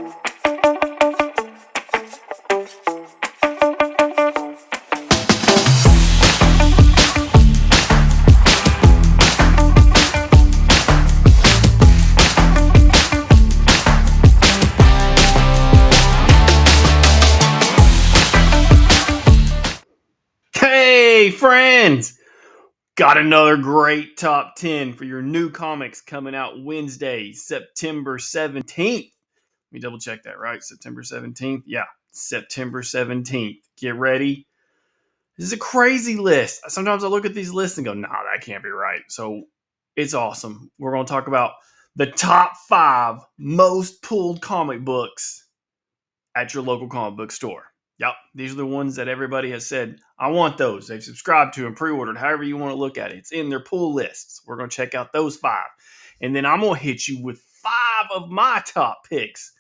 Hey, friends! Got another great top 10 for your new comics coming out Wednesday, September 17th. Let me double check that, right? September 17th? Yeah, September 17th. Get ready. This is a crazy list. Sometimes I look at these lists and go, nah, that can't be right. So it's awesome. We're going to talk about the top 5 most pulled comic books at your local comic book store. Yep, these are the ones that everybody has said, I want those. They've subscribed to and pre ordered, however you want to look at it. It's in their pull lists. We're going to check out those 5. And then I'm going to hit you with 5 of my top picks,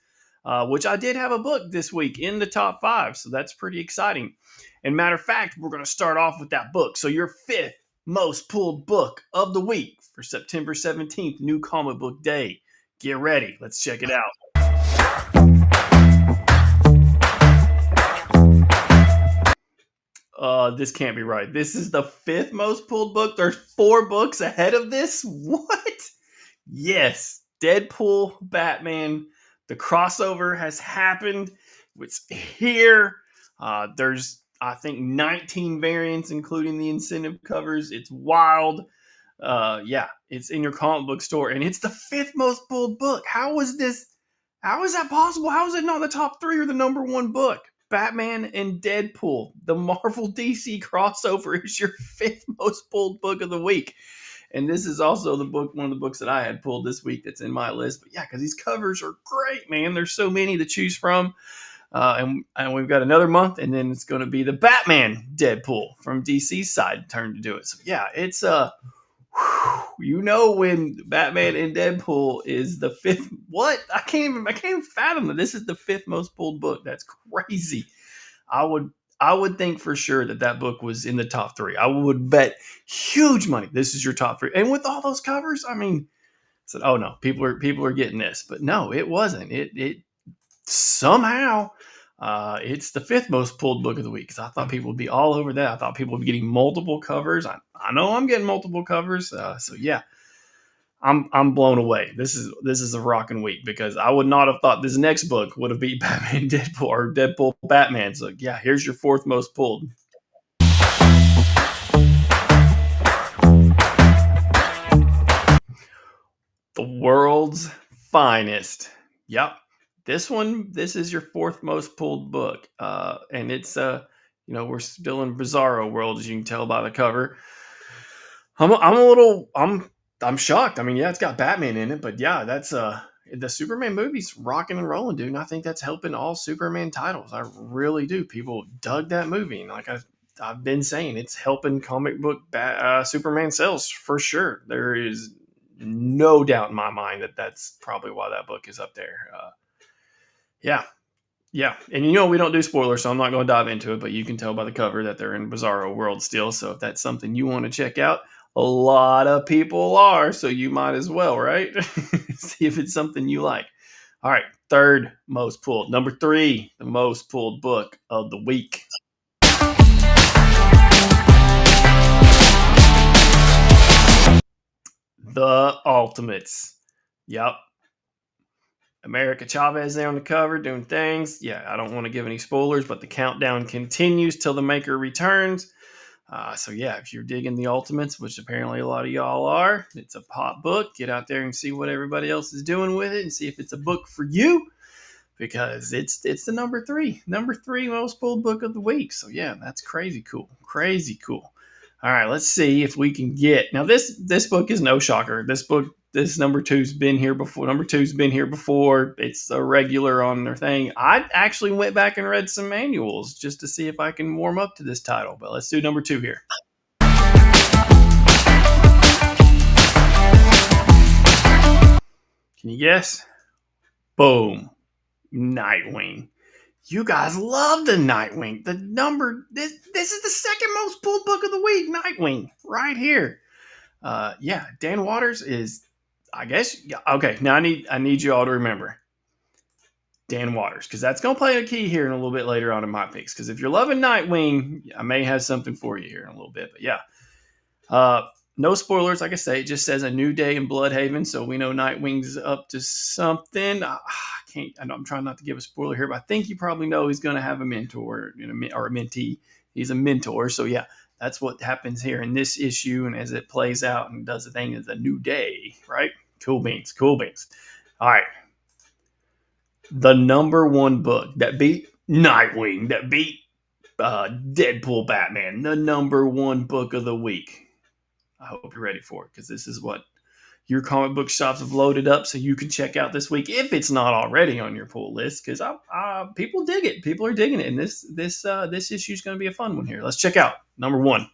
which I did have a book this week in the top 5. So that's pretty exciting. And matter of fact, we're going to start off with that book. So your 5th most pulled book of the week for September 17th, New Comic Book Day. Get ready. Let's check it out. This can't be right. This is the 5th most pulled book. There's 4 books ahead of this. What? Yes, Deadpool, Batman. The crossover has happened. It's here. There's, I think, 19 variants, including the incentive covers. It's wild. Yeah, it's in your comic book store, and it's the 5th most pulled book. How is this? How is that possible? How is it not the top 3 or the number 1 book? Batman and Deadpool, the Marvel DC crossover, is your 5th most pulled book of the week. And this is also the book, one of the books that I had pulled this week that's in my list. But yeah, because these covers are great, man. There's so many to choose from. And we've got another month, and then it's going to be the Batman Deadpool from DC's side turn to do it. So yeah, it's when Batman and Deadpool is the 5th. What? I can't even fathom that this is the 5th most pulled book. That's crazy. I would I would think for sure that that book was in the top 3. I would bet huge money this is your top 3. And with all those covers, I mean, I said, oh no, people are getting this, but no, it wasn't. It somehow it's the 5th most pulled book of the week because I thought people would be all over that. I thought people would be getting multiple covers. I know I'm getting multiple covers. So yeah, I'm blown away. This is a rocking week because I would not have thought this next book would have beat Batman Deadpool or Deadpool Batman. So yeah, here's your 4th most pulled. The World's Finest. Yep. This is your 4th most pulled book. And it's we're still in Bizarro world, as you can tell by the cover. I'm shocked. I mean, yeah, it's got Batman in it, but yeah, that's the Superman movie's rocking and rolling, dude. And I think that's helping all Superman titles. I really do. People dug that movie, and like I've been saying, it's helping comic book Superman sales for sure. There is no doubt in my mind that that's probably why that book is up there. Yeah, yeah, and we don't do spoilers, so I'm not going to dive into it, but you can tell by the cover that they're in Bizarro World still. So if that's something you want to check out, a lot of people are, so you might as well, right? See if it's something you like. All right, 3rd most pulled. Number 3, the most pulled book of the week. The Ultimates. Yep. America Chavez there on the cover doing things. Yeah, I don't want to give any spoilers, but the countdown continues till the maker returns. So yeah, if you're digging the Ultimates, which apparently a lot of y'all are, it's a pop book. Get out there and see what everybody else is doing with it, and see if it's a book for you, because it's the number three most pulled book of the week. So yeah, that's crazy cool, crazy cool. All right, let's see if we can get now. This book is no shocker. This number two's been here before. Number two's been here before. It's a regular on their thing. I actually went back and read some manuals just to see if I can warm up to this title. But let's do number 2 here. Can you guess? Boom. Nightwing. You guys love the Nightwing. This is the 2nd most pulled book of the week. Nightwing, right here. Yeah, Dan Waters is, I guess. Yeah, okay, now I need you all to remember. Dan Waters, because that's going to play a key here in a little bit later on in my picks. Because if you're loving Nightwing, I may have something for you here in a little bit. But yeah, no spoilers. Like I say, it just says a new day in Bloodhaven, so we know Nightwing's up to something. I can't. I know I'm trying not to give a spoiler here, but I think you probably know he's going to have a mentor, or a mentee. He's a mentor, so yeah, that's what happens here in this issue, and as it plays out and does the thing, it's a new day, right? Cool beans, cool beans. All right, the number one book that beat Nightwing, that beat Deadpool Batman, the number one book of the week. I hope you're ready for it, because this is what your comic book shops have loaded up so you can check out this week if it's not already on your pull list, because people dig it. People are digging it, and this issue is going to be a fun one here. Let's check out number one.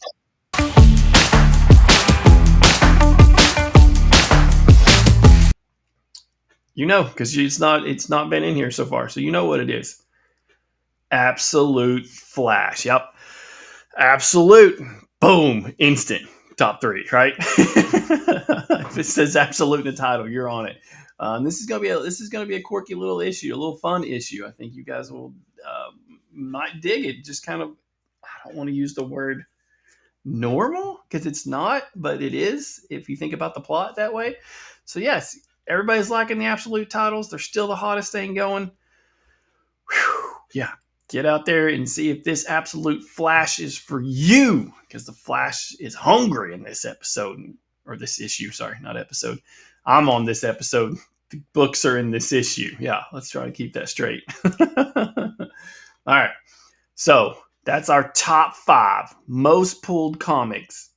You know, because it's not been in here so far, so you know what it is. Absolute Flash. Yep. Absolute. Boom. Instant. Top three, right? If it says absolute in the title, you're on it. This is gonna be a quirky little issue, a little fun issue. I think you guys will might dig it. Just kind of, I don't want to use the word normal because it's not, but it is if you think about the plot that way. So yes, everybody's liking the absolute titles. They're still the hottest thing going. Whew, yeah, get out there and see if this absolute Flash is for you, because the Flash is hungry in this episode, or this issue. Sorry, not episode. I'm on this episode. The books are in this issue. Yeah, let's try to keep that straight. All right, so that's our top 5 most pulled comics.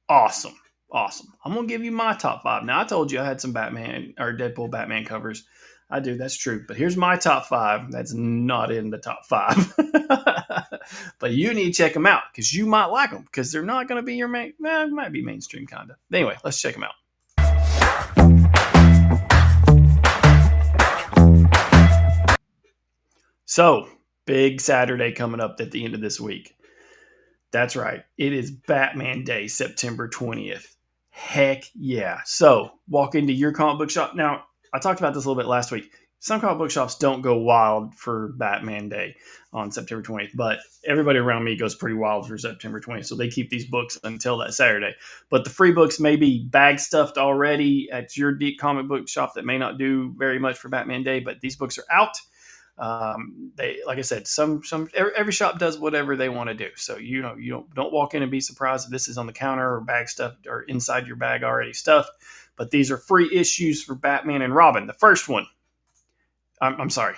Awesome. Awesome. I'm going to give you my top 5. Now, I told you I had some Batman or Deadpool Batman covers. I do. That's true. But here's my top 5. That's not in the top 5. But you need to check them out because you might like them, because they're not going to be your main. Well, it might be mainstream kind of. Anyway, let's check them out. So, big Saturday coming up at the end of this week. That's right. It is Batman Day, September 20th. Heck yeah. So walk into your comic book shop. Now, I talked about this a little bit last week. Some comic book shops don't go wild for Batman Day on September 20th, but everybody around me goes pretty wild for September 20th. So they keep these books until that Saturday. But the free books may be bag stuffed already at your deep comic book shop that may not do very much for Batman Day, but these books are out. They, like I said, every shop does whatever they want to do. So you don't walk in and be surprised if this is on the counter or bag stuffed or inside your bag already stuffed. But these are free issues for Batman and Robin. The first one, I'm sorry,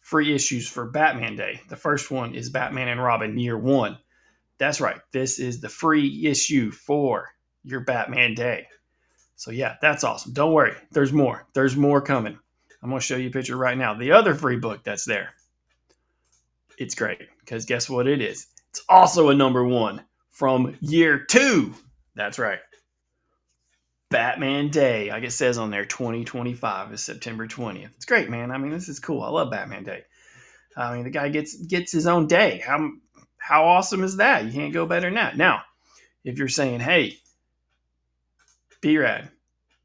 free issues for Batman Day. The first one is Batman and Robin Year One. That's right. This is the free issue for your Batman Day. So yeah, that's awesome. Don't worry. There's more. There's more coming. I'm going to show you a picture right now. The other free book that's there. It's great because guess what it is? It's also a number one from Year Two. That's right. Batman Day. Like it says on there, 2025 is September 20th. It's great, man. I mean, this is cool. I love Batman Day. I mean, the guy gets his own day. How awesome is that? You can't go better than that. Now, if you're saying, hey, B-Rad,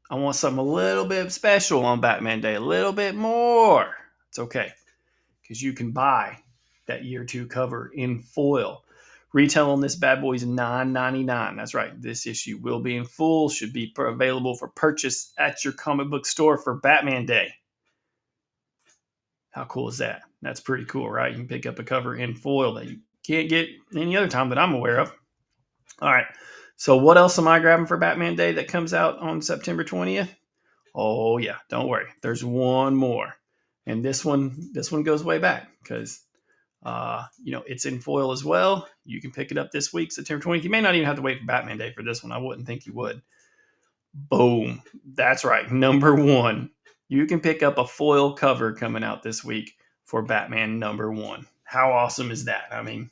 I want something a little bit special on Batman Day, a little bit more, it's okay, because you can buy that Year Two cover in foil. Retail on this bad boy is $9.99. That's right. This issue will be in full, should be available for purchase at your comic book store for Batman Day. How cool is that? That's pretty cool, right? You can pick up a cover in foil that you can't get any other time that I'm aware of. All right. So what else am I grabbing for Batman Day that comes out on September 20th? Oh yeah, don't worry. There's one more. And this one goes way back because it's in foil as well. You can pick it up this week, September 20th. You may not even have to wait for Batman Day for this one. I wouldn't think you would. Boom. That's right. Number one. You can pick up a foil cover coming out this week for Batman number one. How awesome is that? I mean,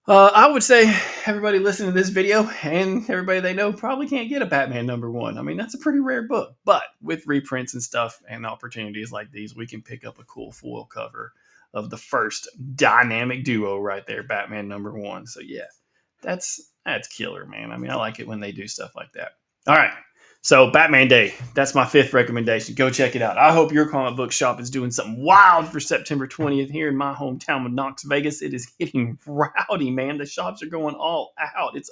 I would say everybody listening to this video and everybody they know probably can't get a Batman number one. I mean, that's a pretty rare book, but with reprints and stuff and opportunities like these, we can pick up a cool foil cover of the first dynamic duo right there, Batman number one. So yeah, that's killer, man. I mean, I like it when they do stuff like that. All right. So Batman Day, that's my 5th recommendation. Go check it out. I hope your comic book shop is doing something wild for September 20th here in my hometown of Knox Vegas. It is getting rowdy, man. The shops are going all out. It's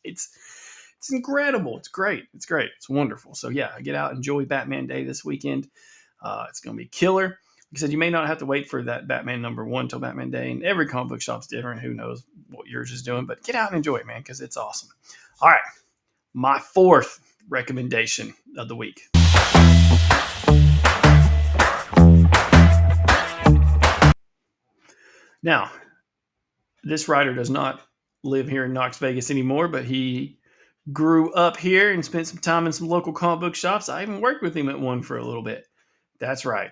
it's incredible. It's great. It's great. It's wonderful. So yeah, get out, enjoy Batman Day this weekend. It's going to be killer. Like I said, you may not have to wait for that Batman #1 till Batman Day, and every comic book shop's different. Who knows what yours is doing? But get out and enjoy it, man, because it's awesome. All right, my 4th recommendation of the week. Now, this writer does not live here in Knox Vegas anymore, but he grew up here and spent some time in some local comic book shops. I even worked with him at one for a little bit. That's right.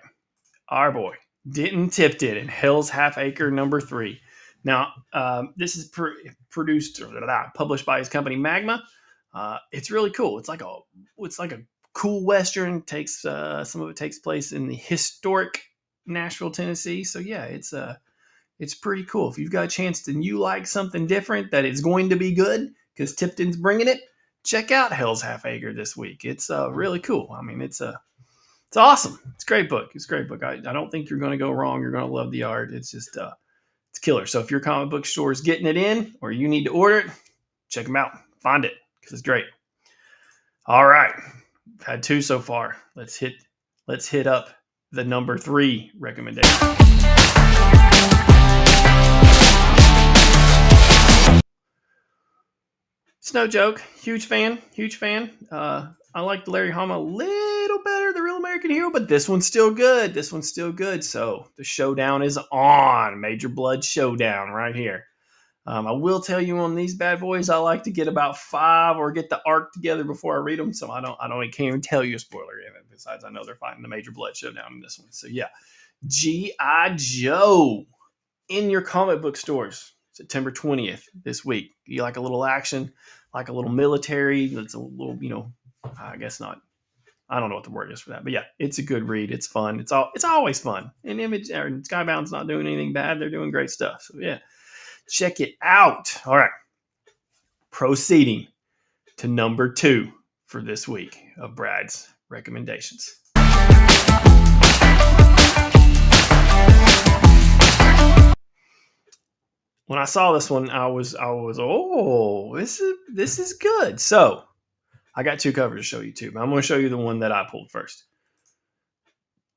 Our boy, Denton Tipton in Hell's Half Acre #3. Now, this is produced or published by his company Magma. It's really cool. It's like a cool western. Takes some of it takes place in the historic Nashville, Tennessee. So yeah, it's pretty cool. If you've got a chance and you like something different that is going to be good because Tipton's bringing it, check out Hell's Half Acre this week. It's really cool. I mean, it's awesome. It's a great book. It's a great book. I don't think you're going to go wrong. You're going to love the art. It's just it's killer. So if your comic book store is getting it in or you need to order it, check them out. Find it because it's great. All right, I've had 2 so far. Let's hit up the #3 recommendation. It's no joke. Huge fan. Huge fan. I like the Larry Hama a little better, the Real American Hero, but this one's still good. This one's still good. So the showdown is on. Major Blood Showdown right here. I will tell you on these bad boys, I like to get about 5 or get the arc together before I read them. So can't even tell you a spoiler in it. Besides, I know they're fighting the Major Blood Showdown in this one. So yeah, G.I. Joe in your comic book stores September 20th this week. You like a little action, like a little military. It's a little, I guess not. I don't know what the word is for that, but yeah, it's a good read. It's fun. It's always fun. And Image or Skybound's not doing anything bad. They're doing great stuff. So yeah, check it out. All right, proceeding to #2 for this week of Brad's recommendations. When I saw this one, oh, this is good. So I got 2 covers to show you too, but I'm going to show you the one that I pulled first.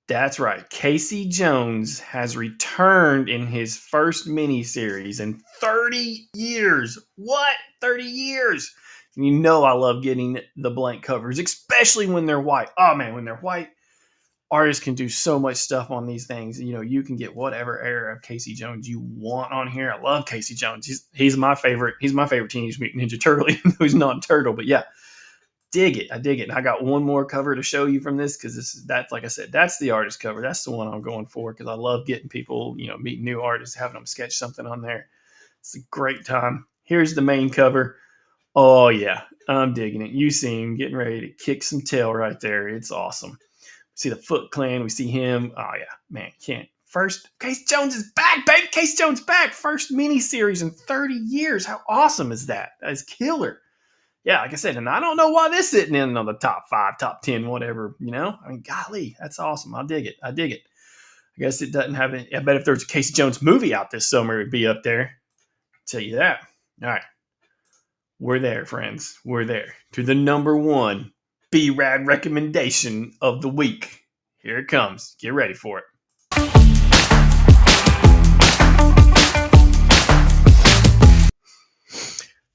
That's right. Casey Jones has returned in his first miniseries in 30 years. What? 30 years? And you know I love getting the blank covers, especially when they're white. Oh man, when they're white, artists can do so much stuff on these things. You can get whatever era of Casey Jones you want on here. I love Casey Jones. He's my favorite. He's my favorite Teenage Mutant Ninja Turtle, even though he's not a turtle. But yeah, dig it. I dig it. And I got one more cover to show you from this because that's like I said, that's the artist cover. That's the one I'm going for because I love getting people, meeting new artists, having them sketch something on there. It's a great time. Here's the main cover. Oh yeah, I'm digging it. You see him getting ready to kick some tail right there. It's awesome. See the Foot Clan. We see him. Oh yeah, man, can't. First, Case Jones is back, baby. Case Jones back. First miniseries in 30 years. How awesome is that? That is killer. Yeah, like I said, and I don't know why this sitting in on the top 5, top 10, whatever. I mean, golly, that's awesome. I dig it. I dig it. I guess it doesn't have any. I bet if there was a Casey Jones movie out this summer, it'd be up there. I'll tell you that. All right, we're there, friends. We're there to the #1 B-Rad recommendation of the week. Here it comes. Get ready for it.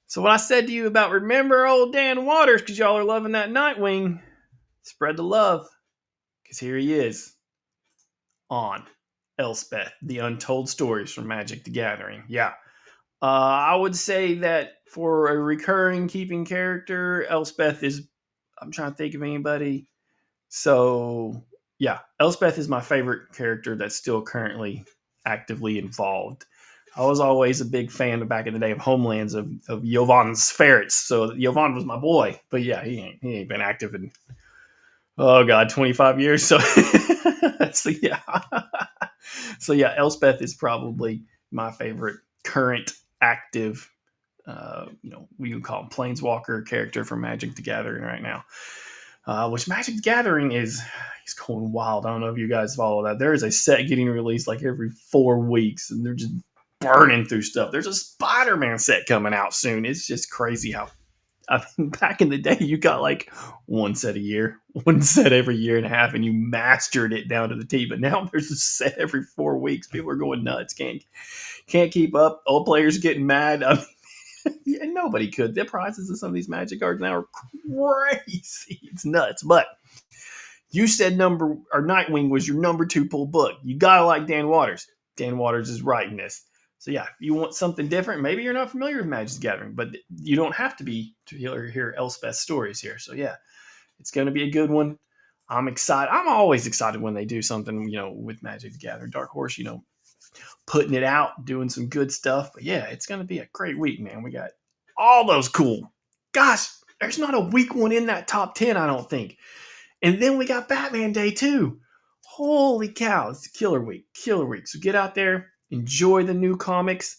So what I said to you about remember old Dan Waters because y'all are loving that Nightwing, spread the love because here he is on Elspeth, the Untold Stories from Magic the Gathering. Yeah. I would say that for a recurring keeping character, Elspeth is, I'm trying to think of anybody. So yeah, Elspeth is my favorite character that's still currently actively involved. I was always a big fan of back in the day of Homelands of Yovan's ferrets. So Yovan was my boy, but yeah, he ain't been active in 25 years. So so yeah, so yeah, Elspeth is probably my favorite current active. We would call him Planeswalker character from Magic the Gathering right now. which Magic the Gathering he's going wild. I don't know if you guys follow that. There is a set getting released like every 4 weeks, and they're just burning through stuff. There's a Spider-Man set coming out soon. It's just crazy how I mean, back in the day, you got like one set a year, one set every year and a half, and you mastered it down to the T. But now there's a set every 4 weeks. People are going nuts. Can't keep up. Old players getting mad. I mean, yeah, nobody could. The prices of some of these Magic cards now are crazy. It's nuts. But you said Nightwing was your number two pull book. You gotta like Dan Waters. Dan Waters is writing this. So yeah, if you want something different, maybe you're not familiar with Magic the Gathering, but you don't have to be to hear Elspeth's stories here. So yeah, it's gonna be a good one. I'm excited. I'm always excited when they do something, with Magic the Gathering. Dark Horse, putting it out, doing some good stuff. But yeah, it's gonna be a great week, man. We got all those cool. Gosh, there's not a weak one in that top 10, I don't think. And then we got Batman Day too. Holy cow, it's a killer week. Killer week. So get out there, enjoy the new comics.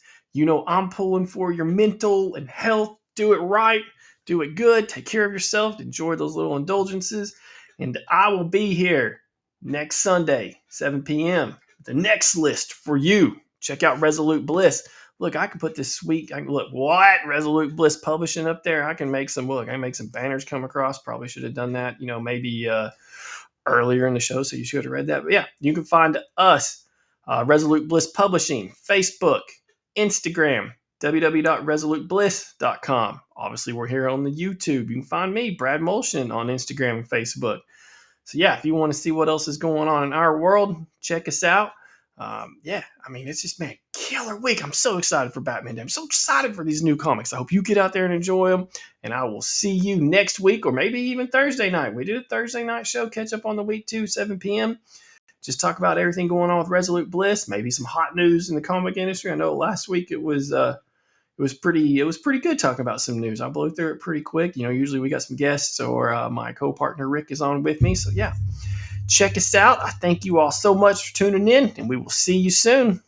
I'm pulling for your mental and health. Do it right, do it good, take care of yourself, enjoy those little indulgences. And I will be here next Sunday, 7 p.m. The next list for you. Check out Resolute Bliss. Look, I can put this sweet. Look, what Resolute Bliss Publishing up there. I can make some. Look, I can make some banners come across. Probably should have done that. Maybe earlier in the show, so you should have read that. But yeah, you can find us, Resolute Bliss Publishing, Facebook, Instagram, www.resolutebliss.com. Obviously, we're here on the YouTube. You can find me, Brad Molshin, on Instagram and Facebook. So yeah, if you want to see what else is going on in our world, check us out. Yeah, I mean, it's just, man, killer week. I'm so excited for Batman Day. I'm so excited for these new comics. I hope you get out there and enjoy them. And I will see you next week, or maybe even Thursday night. We do a Thursday night show, catch up on the week too, 7 p.m. Just talk about everything going on with Resolute Bliss, maybe some hot news in the comic industry. I know last week it was pretty good talking about some news. I blew through it pretty quick. Usually we got some guests, or my co-partner Rick is on with me. So yeah, check us out. I thank you all so much for tuning in, and we will see you soon.